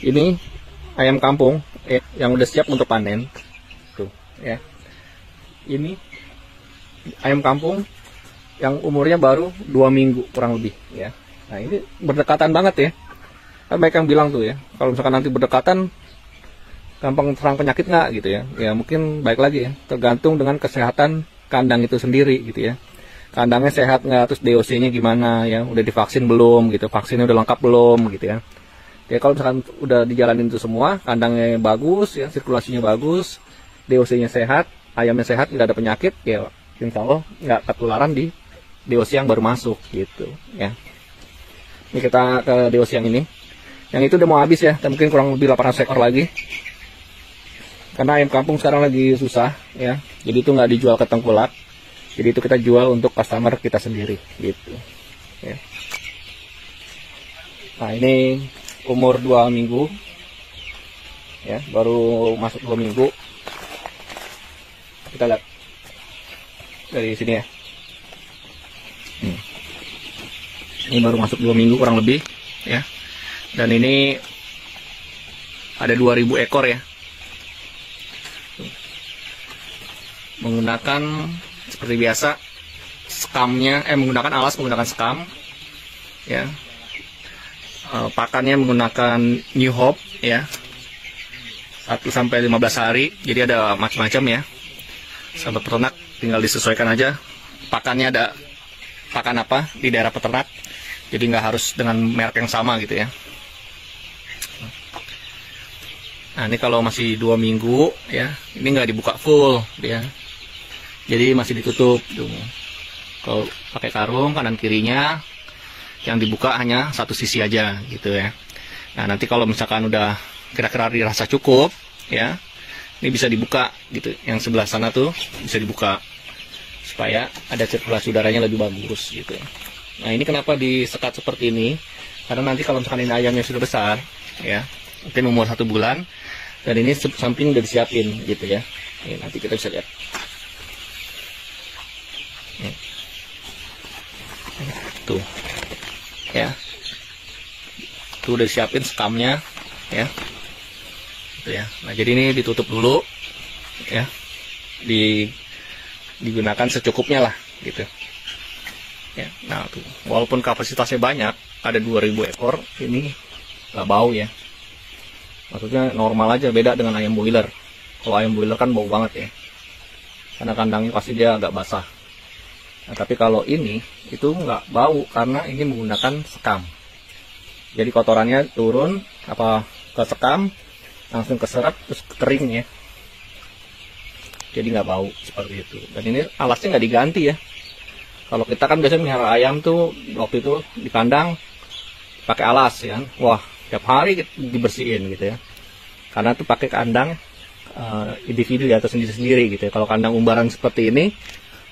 Ini ayam kampung yang udah siap untuk panen. Tuh, ya. Ini ayam kampung yang umurnya baru 2 minggu kurang lebih, ya. Nah, ini berdekatan banget ya. Kan banyak yang bilang tuh ya, kalau misalkan nanti berdekatan gampang serang penyakit nggak gitu ya. Ya mungkin baik lagi ya, tergantung dengan kesehatan kandang itu sendiri gitu ya. Kandangnya sehat nggak, terus DOC-nya gimana ya, udah divaksin belum gitu, vaksinnya udah lengkap belum gitu ya. Ya kalau misalkan udah dijalanin itu semua, kandangnya bagus ya, sirkulasinya bagus, DOC-nya sehat, ayamnya sehat, nggak ada penyakit, ya insya Allah nggak ketularan di DOC yang baru masuk gitu ya. Ini kita ke DOC yang ini. Yang itu udah mau habis ya, dan mungkin kurang lebih 800 ekor lagi. Karena ayam kampung sekarang lagi susah ya, jadi itu nggak dijual ke tengkulak. Jadi itu kita jual untuk customer kita sendiri gitu ya. Nah ini umur 2 minggu ya, baru masuk 2 minggu. Kita lihat dari sini ya. Ini baru masuk 2 minggu kurang lebih ya. Dan ini ada 2000 ekor ya. Menggunakan seperti biasa skamnya, menggunakan alas, menggunakan skam ya. Pakannya menggunakan New Hope ya, 1-15 hari. Jadi ada macam-macam ya. Sahabat peternak tinggal disesuaikan aja pakannya, ada pakan apa di daerah peternak. Jadi nggak harus dengan merek yang sama gitu ya. Nah ini kalau masih 2 minggu ya, ini nggak dibuka full ya. Jadi masih ditutup tuh. Kalau pakai karung kanan kirinya, yang dibuka hanya satu sisi aja gitu ya. Nah nanti kalau misalkan udah kira-kira dirasa cukup ya, ini bisa dibuka gitu. Yang sebelah sana tuh bisa dibuka supaya ada sirkulasi udaranya lebih bagus gitu. Nah ini kenapa disekat seperti ini? Karena nanti kalau misalkan ini ayamnya sudah besar ya, mungkin umur 1 bulan, dan ini samping udah disiapin gitu ya. Ini nanti kita bisa lihat. Tuh ya, tuh udah disiapin skamnya ya, gitu ya. Nah jadi ini ditutup dulu ya, digunakan secukupnya lah gitu ya. Nah tuh, walaupun kapasitasnya banyak, ada 2000 ekor, ini nggak bau ya. Maksudnya normal aja, beda dengan ayam boiler. Kalau ayam boiler kan bau banget ya, karena kandangnya pasti dia agak basah. Nah, tapi kalau ini itu nggak bau karena ini menggunakan sekam. Jadi kotorannya turun apa ke sekam, langsung keserap terus kering ya. Jadi nggak bau seperti itu. Dan ini alasnya nggak diganti ya. Kalau kita kan biasanya melihara ayam tuh waktu itu di kandang pakai alas ya. Wah tiap hari dibersihin gitu ya. Karena tuh pakai kandang individu ya, atau sendiri-sendiri gitu ya. Kalau kandang umbaran seperti ini,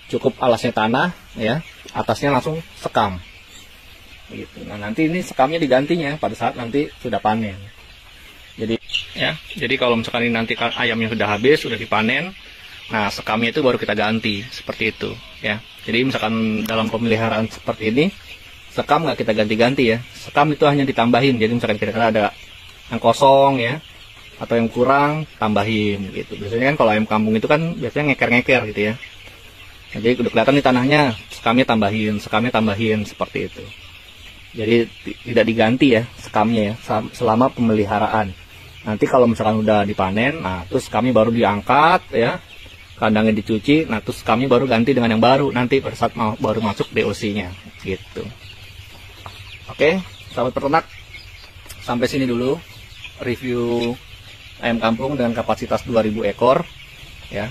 cukup alasnya tanah ya, atasnya langsung sekam gitu. Nah nanti ini sekamnya digantinya pada saat nanti sudah panen. Jadi ya, jadi kalau misalkan ini nanti ayamnya sudah habis, sudah dipanen, nah sekamnya itu baru kita ganti seperti itu ya. Jadi misalkan dalam pemeliharaan seperti ini, sekam nggak kita ganti-ganti ya. Sekam itu hanya ditambahin. Jadi misalkan kira-kira ada yang kosong ya, atau yang kurang, tambahin gitu. Biasanya kan kalau ayam kampung itu kan biasanya ngeker-ngeker gitu ya. Jadi udah kelihatan di tanahnya, sekamnya tambahin seperti itu. Jadi tidak diganti ya sekamnya ya, selama pemeliharaan. Nanti kalau misalkan udah dipanen, nah terus sekamnya baru diangkat ya, kandangnya dicuci, nah terus sekamnya baru ganti dengan yang baru nanti pada saat baru masuk DOC-nya gitu. Oke, sahabat peternak, sampai sini dulu review ayam kampung dengan kapasitas 2000 ekor ya.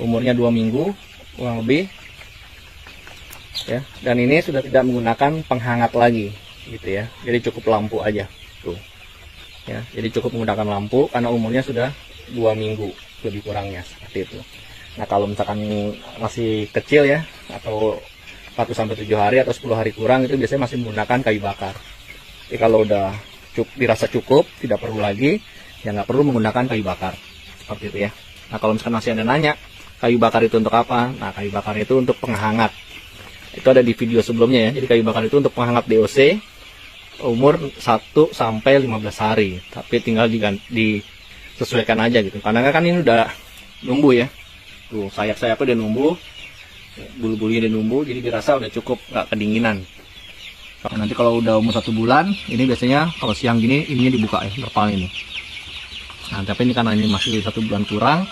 Umurnya 2 minggu kurang lebih ya, dan ini sudah tidak menggunakan penghangat lagi gitu ya. Jadi cukup lampu aja tuh ya. Jadi cukup menggunakan lampu karena umurnya sudah 2 minggu lebih kurangnya seperti itu. Nah kalau misalkan masih kecil ya, atau 1-7 hari atau 10 hari kurang, itu biasanya masih menggunakan kayu bakar. Jadi kalau udah dirasa cukup, tidak perlu lagi, ya nggak perlu menggunakan kayu bakar seperti itu ya. Nah kalau misalkan masih ada nanya, kayu bakar itu untuk apa? Nah kayu bakar itu untuk penghangat. Itu ada di video sebelumnya ya. Jadi kayu bakar itu untuk penghangat DOC, umur 1 sampai 15 hari, tapi tinggal disesuaikan aja gitu. Karena kan ini udah numbuh ya, tuh sayap-sayapnya udah numbuh, bulu-bulunya udah numbuh, jadi dirasa udah cukup, nggak kedinginan. Nanti kalau udah umur 1 bulan, ini biasanya kalau siang gini ininya dibuka ya, terpal ini. Nah, tapi ini karena ini masih 1 bulan kurang,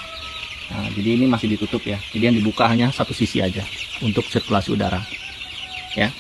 nah, jadi ini masih ditutup ya. Jadi yang dibuka hanya satu sisi aja untuk sirkulasi udara, ya.